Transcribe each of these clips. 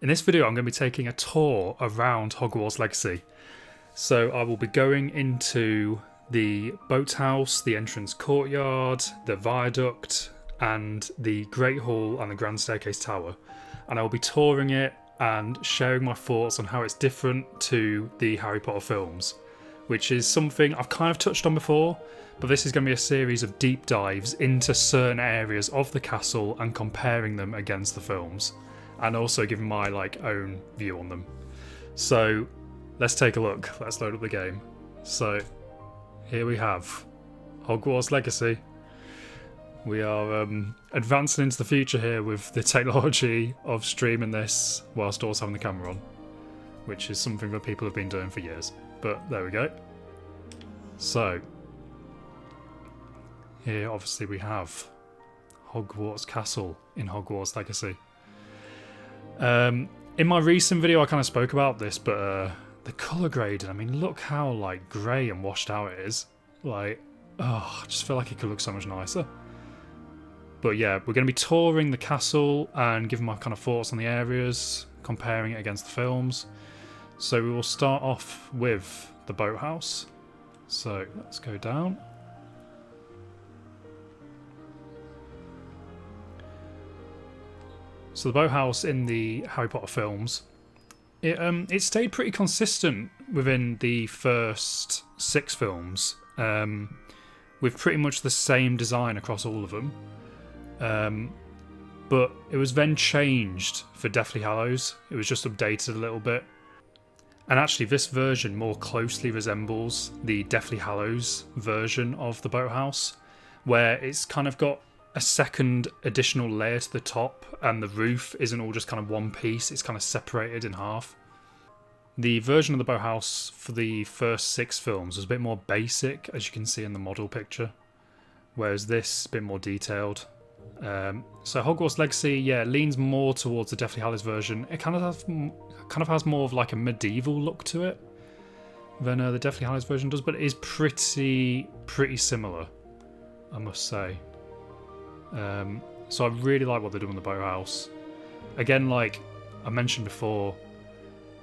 In this video, I'm going to be taking a tour around Hogwarts Legacy. So I will be going into the boathouse, the entrance courtyard, the viaduct, and the Great Hall and the Grand Staircase Tower. And I will be touring it and sharing my thoughts on how it's different to the Harry Potter films, which is something I've kind of touched on before, but this is going to be a series of deep dives into certain areas of the castle and comparing them against the films, and also giving my own view on them. So let's take a look. Let's load up the game. So here we have Hogwarts Legacy. We are advancing into the future here with the technology of streaming this whilst also having the camera on, which is something that people have been doing for years. But there we go. So here obviously we have Hogwarts Castle in Hogwarts Legacy. In my recent video I kind of spoke about this, but the colour grading, I mean, look how grey and washed out it is. I just feel like it could look so much nicer. But yeah, we're going to be touring the castle and giving my kind of thoughts on the areas, comparing it against the films. So we will start off with the boathouse. So let's go down. So the boathouse in the Harry Potter films, it stayed pretty consistent within the first 6 films, with pretty much the same design across all of them. But it was then changed for Deathly Hallows. It was just updated a little bit. And actually this version more closely resembles the Deathly Hallows version of the boathouse, where it's kind of got a second additional layer to the top, and the roof isn't all just kind of one piece, it's kind of separated in half. The version of the boathouse for the first 6 films was a bit more basic, as you can see in the model picture, whereas this is a bit more detailed. So Hogwarts Legacy, yeah, leans more towards the Deathly Hallows version. It kind of has more of a medieval look to it than the Deathly Hallows version does, but it is pretty similar, I must say. So I really like what they're doing with the boathouse. Again, like I mentioned before,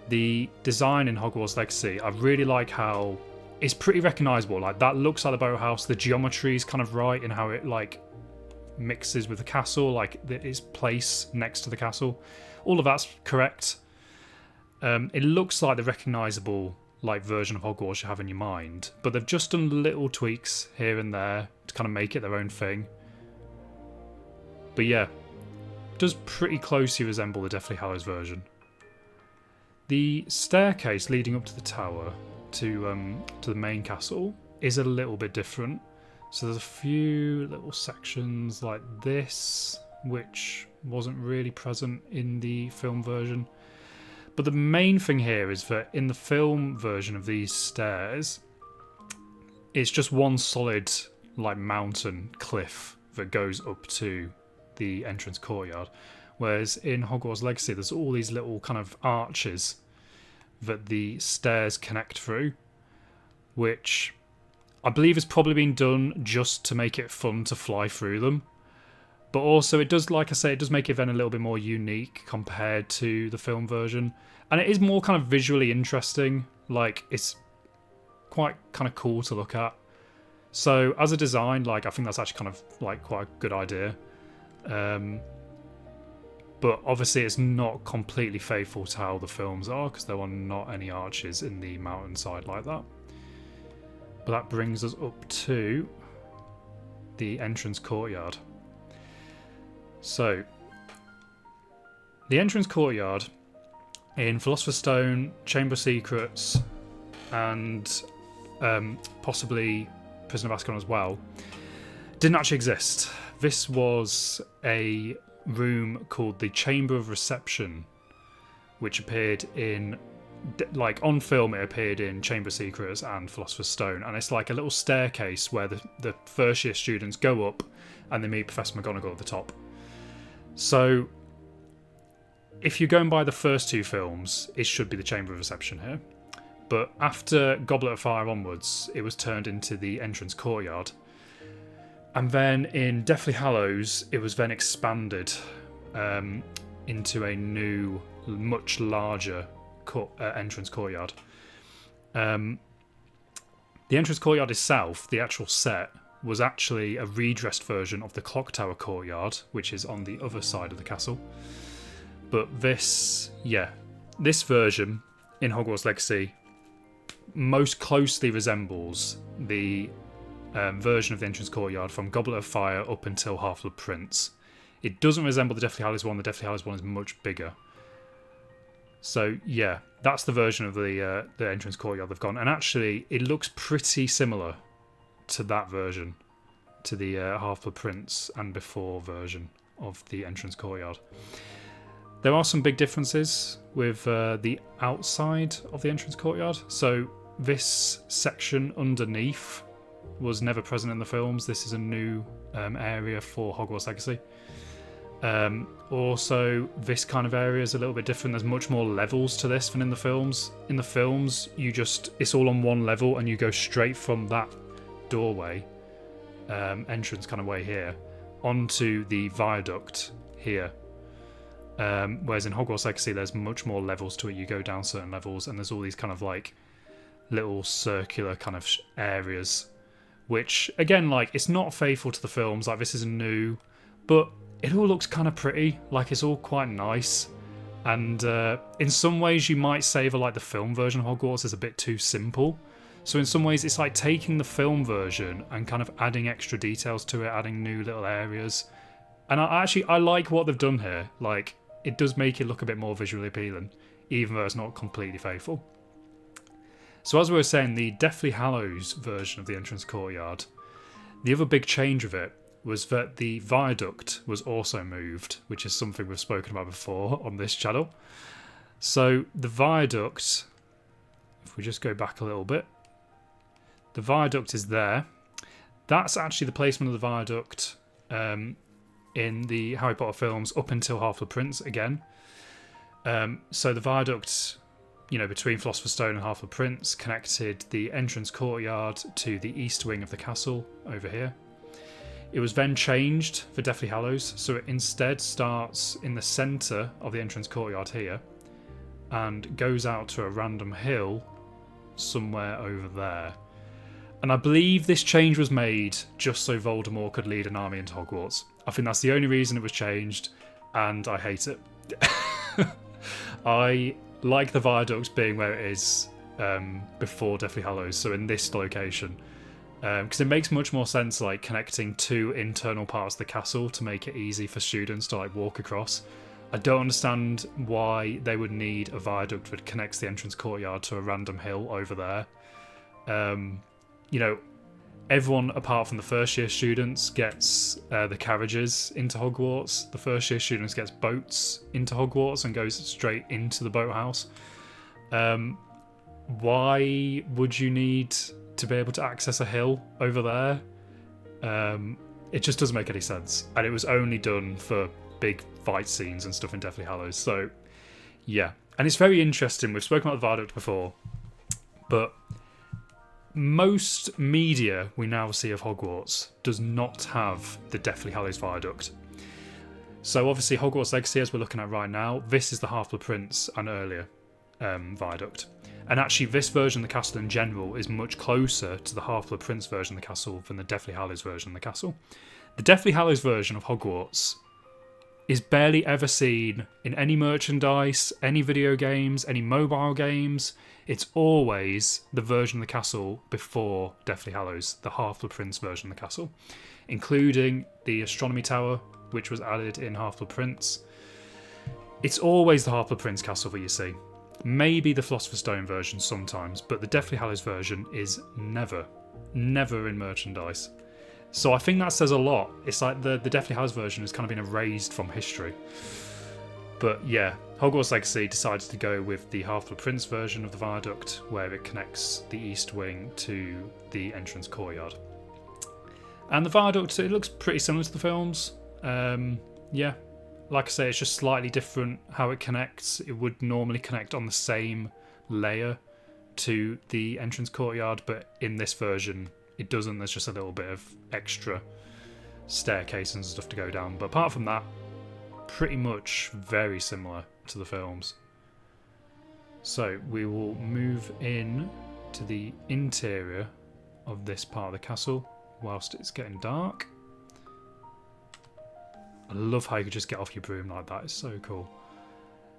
the design in Hogwarts Legacy, I really like how it's pretty recognisable. That looks like the boathouse. The geometry is kind of right in how it mixes with the castle, its place next to the castle. All of that's correct. It looks like the recognisable version of Hogwarts you have in your mind, but they've just done little tweaks here and there to kind of make it their own thing. But yeah, it does pretty closely resemble the Deathly Hallows version. The staircase leading up to the tower to the main castle is a little bit different. So there's a few little sections like this, which wasn't really present in the film version. But the main thing here is that in the film version of these stairs, it's just one solid mountain cliff that goes up to the entrance courtyard. Whereas in Hogwarts Legacy, there's all these little kind of arches that the stairs connect through, which I believe has probably been done just to make it fun to fly through them. But also it does, like I say, it does make it then a little bit more unique compared to the film version. And it is more kind of visually interesting. It's quite kind of cool to look at. So as a design, I think that's actually kind of quite a good idea. But obviously it's not completely faithful to how the films are, because there are not any arches in the mountainside like that. But that brings us up to the entrance courtyard. So the entrance courtyard in Philosopher's Stone, Chamber of Secrets, and possibly Prisoner of Azkaban as well, didn't actually exist. This was a room called the Chamber of Reception, which appeared in on film. It appeared in Chamber of Secrets and Philosopher's Stone, and it's a little staircase where the first year students go up and they meet Professor McGonagall at the top. So if you're going by the first 2 films, it should be the Chamber of Reception here. But after Goblet of Fire onwards, it was turned into the entrance courtyard. And then in Deathly Hallows, it was then expanded into a new, much larger entrance courtyard. The entrance courtyard itself, the actual set, was actually a redressed version of the clock tower courtyard, which is on the other side of the castle. But this version in Hogwarts Legacy most closely resembles the version of the entrance courtyard from Goblet of Fire up until Half-Blood Prince. It doesn't resemble the Deathly Hallows one. The Deathly Hallows one is much bigger. So yeah, that's the version of the entrance courtyard they've gone. And actually, it looks pretty similar to that version, to the Half-Blood Prince and before version of the entrance courtyard. There are some big differences with the outside of the entrance courtyard. So this section underneath was never present in the films. This is a new area for Hogwarts Legacy. Also, this kind of area is a little bit different. There's much more levels to this than in the films. In the films, it's all on one level and you go straight from that doorway, entrance kind of way here, onto the viaduct here. Whereas in Hogwarts Legacy, there's much more levels to it. You go down certain levels and there's all these kind of like little circular kind of areas, which again, like, it's not faithful to the films. Like, this is new, but it all looks kind of pretty. Like, it's all quite nice. And in some ways you might say that like the film version of Hogwarts is a bit too simple. So in some ways it's like taking the film version and kind of adding extra details to it, adding new little areas. And I like what they've done here. Like, it does make it look a bit more visually appealing, even though it's not completely faithful. So as we were saying, the Deathly Hallows version of the entrance courtyard, the other big change of it was that the viaduct was also moved, which is something we've spoken about before on this channel. So the viaduct, if we just go back a little bit, the viaduct is there. That's actually the placement of the viaduct in the Harry Potter films up until Half-Blood Prince again. So the viaduct, between Philosopher's Stone and Half-Blood Prince, connected the entrance courtyard to the east wing of the castle over here. It was then changed for Deathly Hallows, so it instead starts in the centre of the entrance courtyard here and goes out to a random hill somewhere over there. And I believe this change was made just so Voldemort could lead an army into Hogwarts. I think that's the only reason it was changed, and I hate it. I like the viaduct being where it is before Deathly Hallows, so in this location. Because it makes much more sense, like, connecting two internal parts of the castle to make it easy for students to like walk across. I don't understand why they would need a viaduct that connects the entrance courtyard to a random hill over there. Everyone apart from the first year students gets the carriages into Hogwarts. The first year students gets boats into Hogwarts and goes straight into the boathouse. Why would you need to be able to access a hill over there? It just doesn't make any sense, and it was only done for big fight scenes and stuff in Deathly Hallows. So yeah, and it's very interesting. We've spoken about the viaduct before, but most media we now see of Hogwarts does not have the Deathly Hallows viaduct. So obviously Hogwarts Legacy, as we're looking at right now, this is the Half-Blood Prince and earlier viaduct. And actually, this version of the castle in general is much closer to the Half-Blood Prince version of the castle than the Deathly Hallows version of the castle. The Deathly Hallows version of Hogwarts is barely ever seen in any merchandise, any video games, any mobile games. It's always the version of the castle before Deathly Hallows, the Half-Blood Prince version of the castle, including the Astronomy Tower, which was added in Half-Blood Prince. It's always the Half-Blood Prince castle that you see. Maybe the Philosopher's Stone version sometimes, but the Deathly Hallows version is never in merchandise. So I think that says a lot. It's like the Deathly Hallows version has kind of been erased from history. But yeah, Hogwarts Legacy decided to go with the Half-Blood Prince version of the viaduct, where it connects the east wing to the entrance courtyard. And the viaduct, it looks pretty similar to the films. Yeah. Like I say, it's just slightly different how it connects. It would normally connect on the same layer to the entrance courtyard, but in this version it doesn't. There's just a little bit of extra staircase and stuff to go down. But apart from that, pretty much very similar to the films. So we will move in to the interior of this part of the castle whilst it's getting dark. I love how you can just get off your broom like that. It's so cool.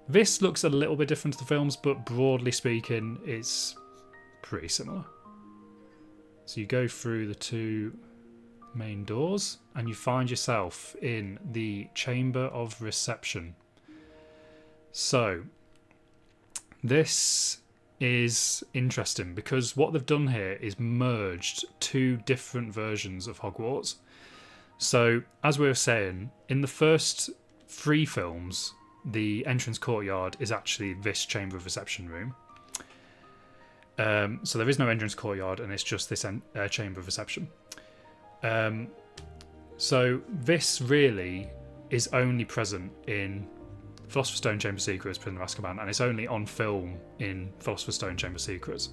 This looks a little bit different to the films, but broadly speaking, it's pretty similar. So you go through the two main doors and you find yourself in the Chamber of Reception. So this is interesting because what they've done here is merged two different versions of Hogwarts. So, as we were saying, in the first three films, the entrance courtyard is actually this Chamber of Reception room. So there is no entrance courtyard, and it's just this Chamber of Reception. So this really is only present in Philosopher's Stone Chamber of Secrets, Prisoner of Azkaban, and it's only on film in Philosopher's Stone Chamber of Secrets.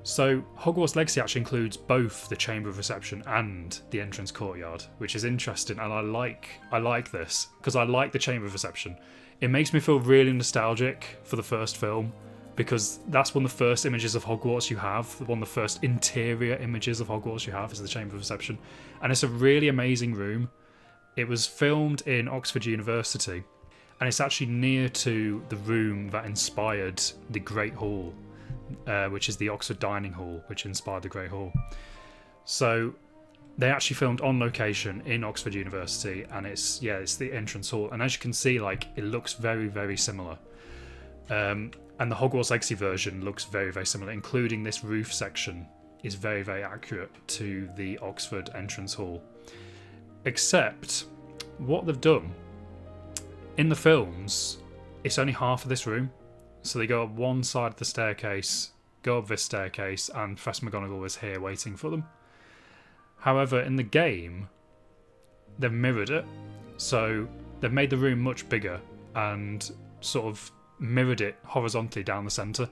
So Hogwarts Legacy actually includes both the Chamber of Reception and the Entrance Courtyard, which is interesting, and I like this because I like the Chamber of Reception. It makes me feel really nostalgic for the first film because that's one of the first images of Hogwarts you have. One of the first interior images of Hogwarts you have is the Chamber of Reception, and it's a really amazing room. It was filmed in Oxford University, and it's actually near to the room that inspired the Great Hall. Which is the Oxford Dining Hall, which inspired the Great Hall. So they actually filmed on location in Oxford University, and it's the entrance hall. And as you can see, like, it looks very, very similar. And the Hogwarts Legacy version looks very, very similar, including this roof section is very, very accurate to the Oxford entrance hall. Except what they've done in the films, it's only half of this room. So they go up one side of the staircase, go up this staircase, and Professor McGonagall is here waiting for them. However, in the game, they've mirrored it. So they've made the room much bigger and sort of mirrored it horizontally down the centre.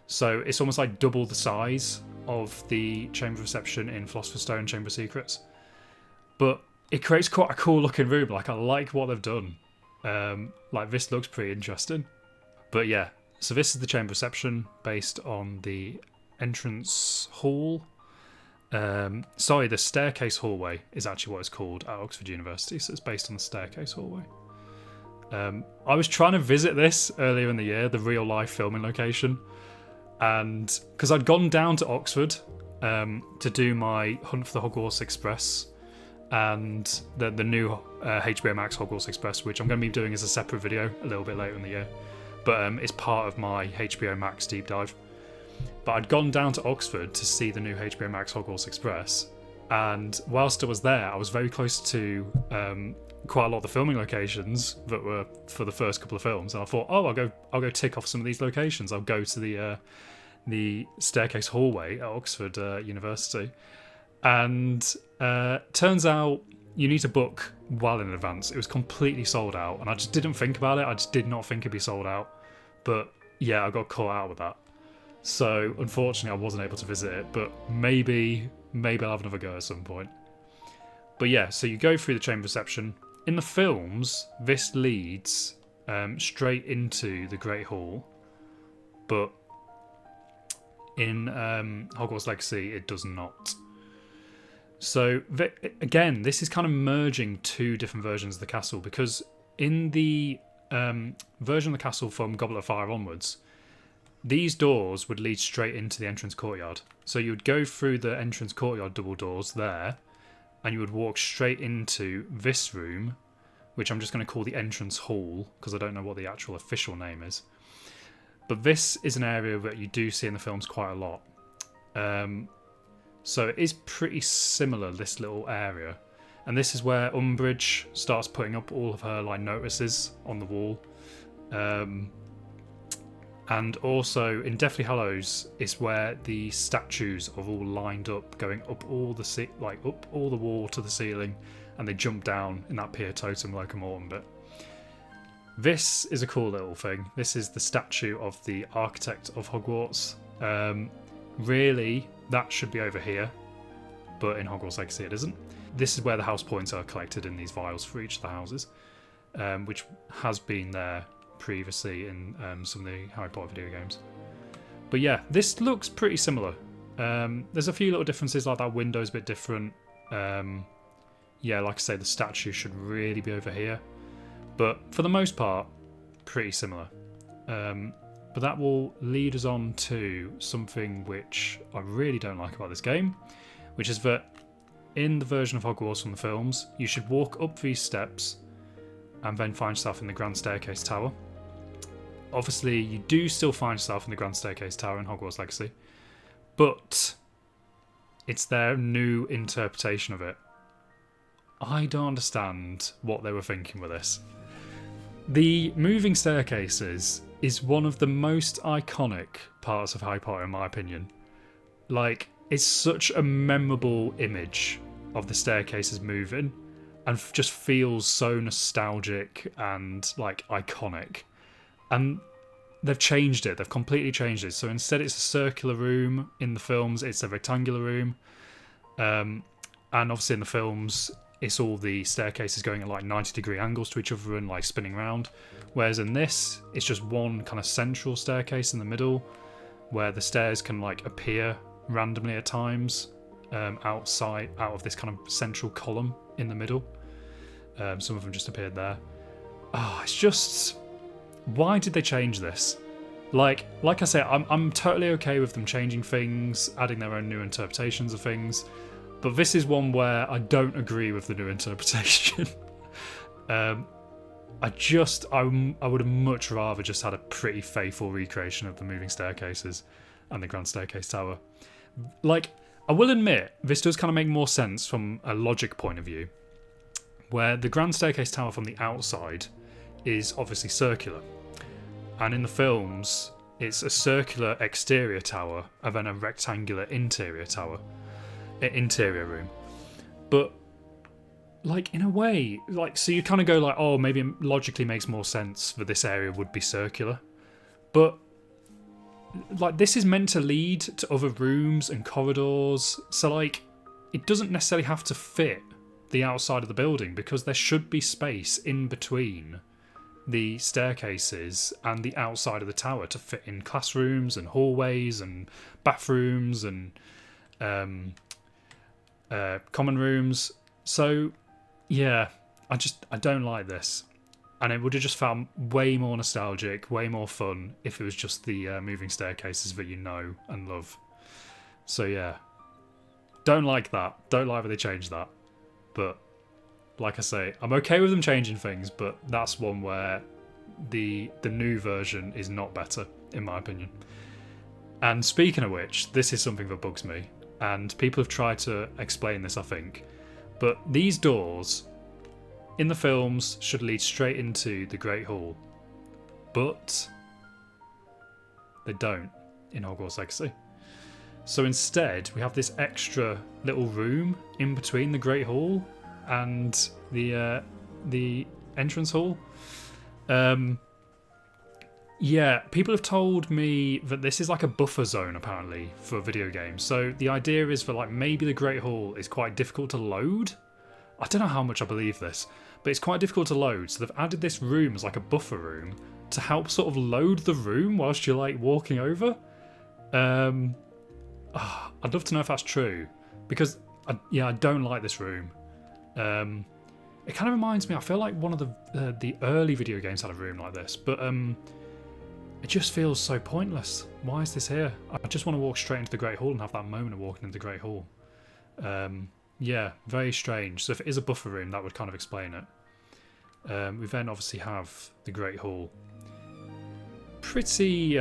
So it's almost like double the size of the Chamber of Reception in Philosopher's Stone Chamber of Secrets. But it creates quite a cool looking room. Like, I like what they've done. Like, this looks pretty interesting. But yeah, so this is the Chamber of Reception based on the entrance hall. Sorry, the staircase hallway is actually what it's called at Oxford University, so it's based on the staircase hallway. I was trying to visit this earlier in the year, the real life filming location, and because I'd gone down to Oxford to do my Hunt for the Hogwarts Express and the new HBO Max Hogwarts Express, which I'm going to be doing as a separate video a little bit later in the year. But it's part of my HBO Max deep dive. But I'd gone down to Oxford to see the new HBO Max Hogwarts Express, and whilst I was there, I was very close to quite a lot of the filming locations that were for the first couple of films. And I thought, oh, I'll go tick off some of these locations. I'll go to the staircase hallway at Oxford University, and turns out you need to book well in advance. It was completely sold out, and I just didn't think about it. I just did not think it'd be sold out. But yeah, I got caught out with that. So unfortunately, I wasn't able to visit it. But maybe I'll have another go at some point. But yeah, so you go through the Chamber of Reception. In the films, this leads straight into the Great Hall, but in Hogwarts Legacy, it does not. So, again, this is kind of merging two different versions of the castle, because in the version of the castle from Goblet of Fire onwards, these doors would lead straight into the entrance courtyard. So you would go through the entrance courtyard double doors there, and you would walk straight into this room, which I'm just going to call the entrance hall, because I don't know what the actual official name is. But this is an area that you do see in the films quite a lot. So it is pretty similar, this little area. And this is where Umbridge starts putting up all of her notices on the wall. And also in Deathly Hallows is where the statues are all lined up, going up all the up all the wall to the ceiling, and they jump down in that Pier Totem Locomotum bit. This is a cool little thing. This is the statue of the architect of Hogwarts. Really, that should be over here, but in Hogwarts Legacy it isn't. This is where the house points are collected in these vials for each of the houses. which has been there previously in some of the Harry Potter video games. But yeah, this looks pretty similar. There's a few little differences, like that window's a bit different. Yeah, like I say, the statue should really be over here. But for the most part, pretty similar. But that will lead us on to something which I really don't like about this game, which is that in the version of Hogwarts from the films, you should walk up these steps and then find yourself in the Grand Staircase Tower. Obviously, you do still find yourself in the Grand Staircase Tower in Hogwarts Legacy, but it's their new interpretation of it. I don't understand what they were thinking with this. The moving staircases is one of the most iconic parts of Harry Potter, in my opinion. Like, it's such a memorable image of the staircases moving, and just feels so nostalgic and like iconic. And they've changed it. They've completely changed it. So instead, it's a circular room. In the films, it's a rectangular room. And obviously, in the films, it's all the staircases going at like 90-degree angles to each other and like spinning around. Whereas in this, it's just one kind of central staircase in the middle, where the stairs can like appear randomly at times out of this kind of central column in the middle. Some of them just appeared there. It's just, why did they change this? Like I say, I'm totally okay with them changing things, adding their own new interpretations of things, but this is one where I don't agree with the new interpretation. I would have much rather just had a pretty faithful recreation of the moving staircases and the Grand Staircase Tower. Like, I will admit, this does kind of make more sense from a logic point of view, where the Grand Staircase Tower from the outside is obviously circular. And in the films, it's a circular exterior tower and then a rectangular interior room. But, like, in a way, like, so you kind of go like, oh, maybe it logically makes more sense that this area would be circular. But, like, this is meant to lead to other rooms and corridors. So, like, it doesn't necessarily have to fit the outside of the building, because there should be space in between the staircases and the outside of the tower to fit in classrooms and hallways and bathrooms and common rooms. So yeah, I don't like this, and it would have just felt way more nostalgic, way more fun if it was just the moving staircases that you know and love. So yeah, don't like that. Don't like that they changed that. But like I say, I'm okay with them changing things, but that's one where the new version is not better, in my opinion. And speaking of which, this is something that bugs me, and people have tried to explain this, I think. But these doors in the films should lead straight into the Great Hall, but they don't in Hogwarts Legacy. So instead, we have this extra little room in between the Great Hall and the entrance hall. Yeah, people have told me that this is like a buffer zone, apparently, for video games. So the idea is that, like, maybe the Great Hall is quite difficult to load. I don't know how much I believe this, but it's quite difficult to load. So they've added this room as like a buffer room to help sort of load the room whilst you're like walking over. I'd love to know if that's true, because I don't like this room. It kind of reminds me, I feel like one of the early video games had a room like this, but it just feels so pointless. Why is this here? I just want to walk straight into the Great Hall and have that moment of walking into the Great Hall. Yeah, very strange. So if it is a buffer room, that would kind of explain it. We then obviously have the Great Hall. Pretty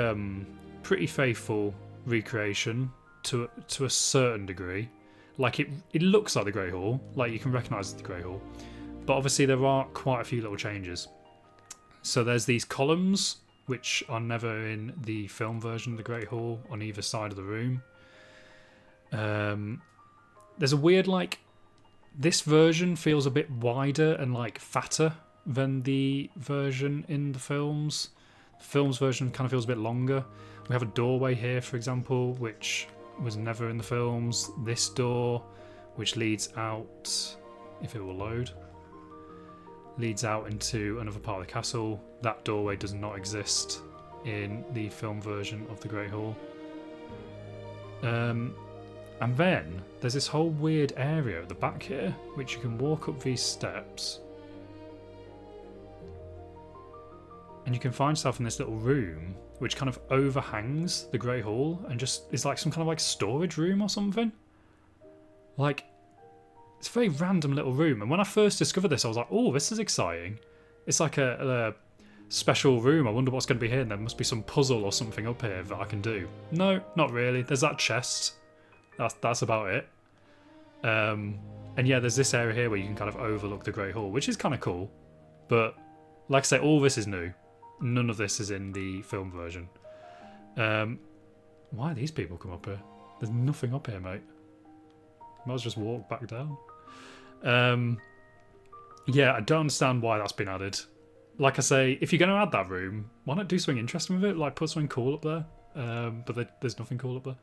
faithful recreation to a certain degree. Like, it looks like the Great Hall, like you can recognise the Great Hall, but obviously there are quite a few little changes. So there's these columns, which are never in the film version of the Great Hall, on either side of the room. There's a weird, like, this version feels a bit wider and like fatter than the version in the films. The films version kind of feels a bit longer. We have a doorway here, for example, which was never in the films. This door, which leads out, if it will load, leads out into another part of the castle. That doorway does not exist in the film version of the Great Hall. And then there's this whole weird area at the back here, which you can walk up these steps. And you can find yourself in this little room, which kind of overhangs the Great Hall and just is like some kind of like storage room or something. Like, it's a very random little room. And when I first discovered this, I was like, oh, this is exciting. It's like a special room. I wonder what's going to be here. And there must be some puzzle or something up here that I can do. No, not really. There's that chest. That's about it. And yeah, there's this area here where you can kind of overlook the Great Hall, which is kind of cool. But like I say, all this is new. None of this is in the film version. Why these people come up here? There's nothing up here, mate. Might as well just walk back down. Yeah, I don't understand why that's been added. Like I say, if you're going to add that room, why not do something interesting with it? Like put something cool up there. But there's nothing cool up there.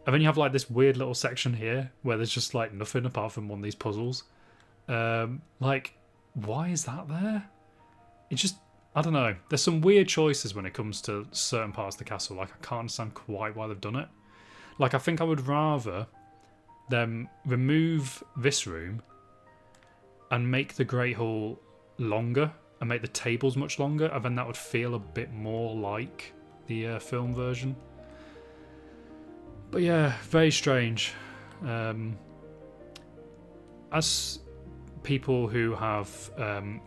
And then you have like this weird little section here where there's just like nothing apart from one of these puzzles. Like, why is that there? It's just, I don't know. There's some weird choices when it comes to certain parts of the castle. Like, I can't understand quite why they've done it. Like, I think I would rather them remove this room and make the Great Hall longer and make the tables much longer, and then that would feel a bit more like the film version. But yeah, very strange. As people who have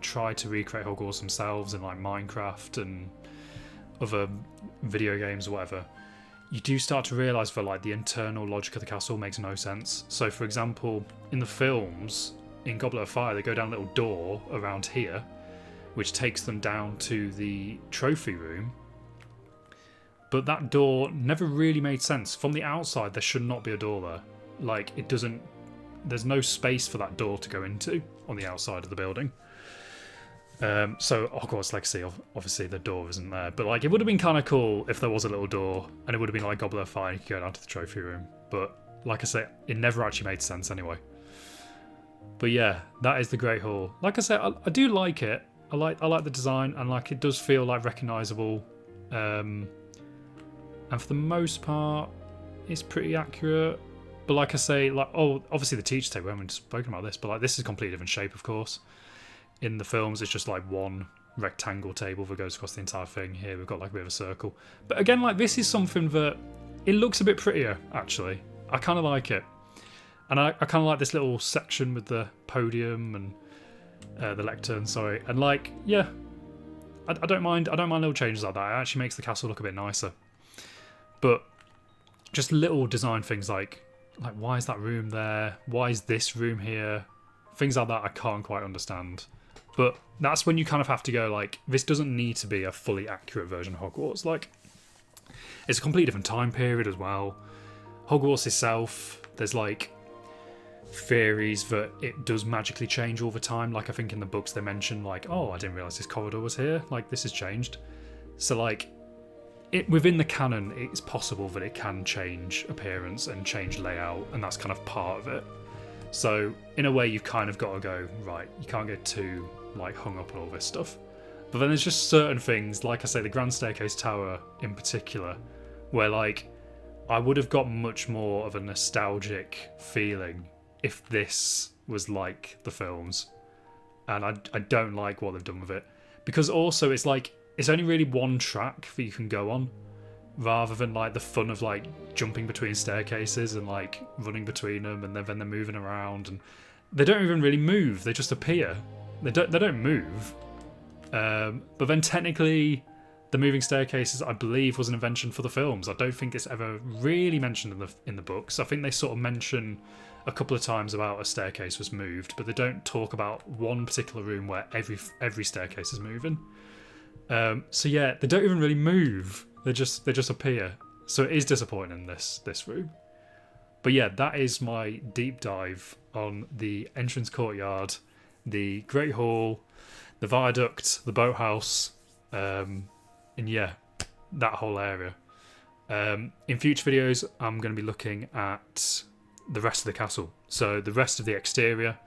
tried to recreate Hogwarts themselves in like Minecraft and other video games or whatever, you do start to realise that like the internal logic of the castle makes no sense. So for example, in the films, in Goblet of Fire, they go down a little door around here, which takes them down to the trophy room. But that door never really made sense. From the outside, there should not be a door there. Like, it doesn't... There's no space for that door to go into on the outside of the building. So, Hogwarts Legacy, obviously the door isn't there. But, like, it would have been kind of cool if there was a little door, and it would have been like Goblet of Fire, and you could go down to the trophy room. But, like I say, it never actually made sense anyway. But yeah, that is the Great Hall. Like I said, I do like it. I like the design, and like it does feel like recognisable. And for the most part, it's pretty accurate. But like I say, like, oh, obviously the teacher table, we haven't spoken about this, but like this is a completely different shape, of course. In the films, it's just like one rectangle table that goes across the entire thing. Here we've got like a bit of a circle. But again, like this is something that it looks a bit prettier, actually. I kind of like it. And I kind of like this little section with the podium and the lectern, sorry. And like, yeah, I don't mind little changes like that. It actually makes the castle look a bit nicer. But just little design things like why is that room there? Why is this room here? Things like that I can't quite understand. But that's when you kind of have to go like, this doesn't need to be a fully accurate version of Hogwarts. Like, it's a completely different time period as well. Hogwarts itself, there's like theories that it does magically change all the time. Like I think in the books they mention like, oh, I didn't realise this corridor was here. Like this has changed. So like, within the canon, it's possible that it can change appearance and change layout, and that's kind of part of it. So in a way, you've kind of got to go, right, you can't get too like hung up on all this stuff. But then there's just certain things, like I say, the Grand Staircase Tower in particular, where like I would have got much more of a nostalgic feeling if this was like the films. And I don't like what they've done with it. Because also it's like, it's only really one track that you can go on, rather than like the fun of like jumping between staircases and like running between them, and then they're moving around, and they don't even really move. They just appear. They don't move. But then technically, the moving staircases, I believe, was an invention for the films. I don't think it's ever really mentioned in the books. I think they sort of mention a couple of times about a staircase was moved, but they don't talk about one particular room where every staircase is moving. So yeah, they don't even really move. They just appear. So it is disappointing in this room. But yeah, that is my deep dive on the Entrance Courtyard, the Great Hall, the Viaduct, the Boathouse, and yeah, that whole area. In future videos, I'm going to be looking at the rest of the castle. So the rest of the exterior,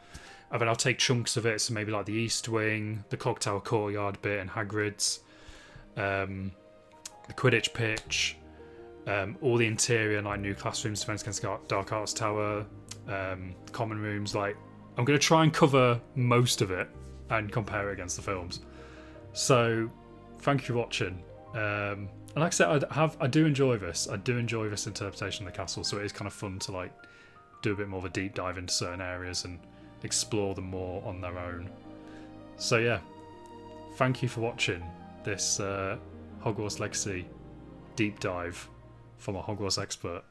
And then I'll take chunks of it, so maybe like the East Wing, the Clock Tower Courtyard bit and Hagrid's, the Quidditch pitch, all the interior, like new classrooms, Defense Against Dark Arts Tower, common rooms. Like, I'm going to try and cover most of it and compare it against the films. So, thank you for watching. And like I said, I do enjoy this. I do enjoy this interpretation of the castle, so it is kind of fun to like do a bit more of a deep dive into certain areas and explore them more on their own. So yeah, thank you for watching this Hogwarts Legacy deep dive from a Hogwarts expert.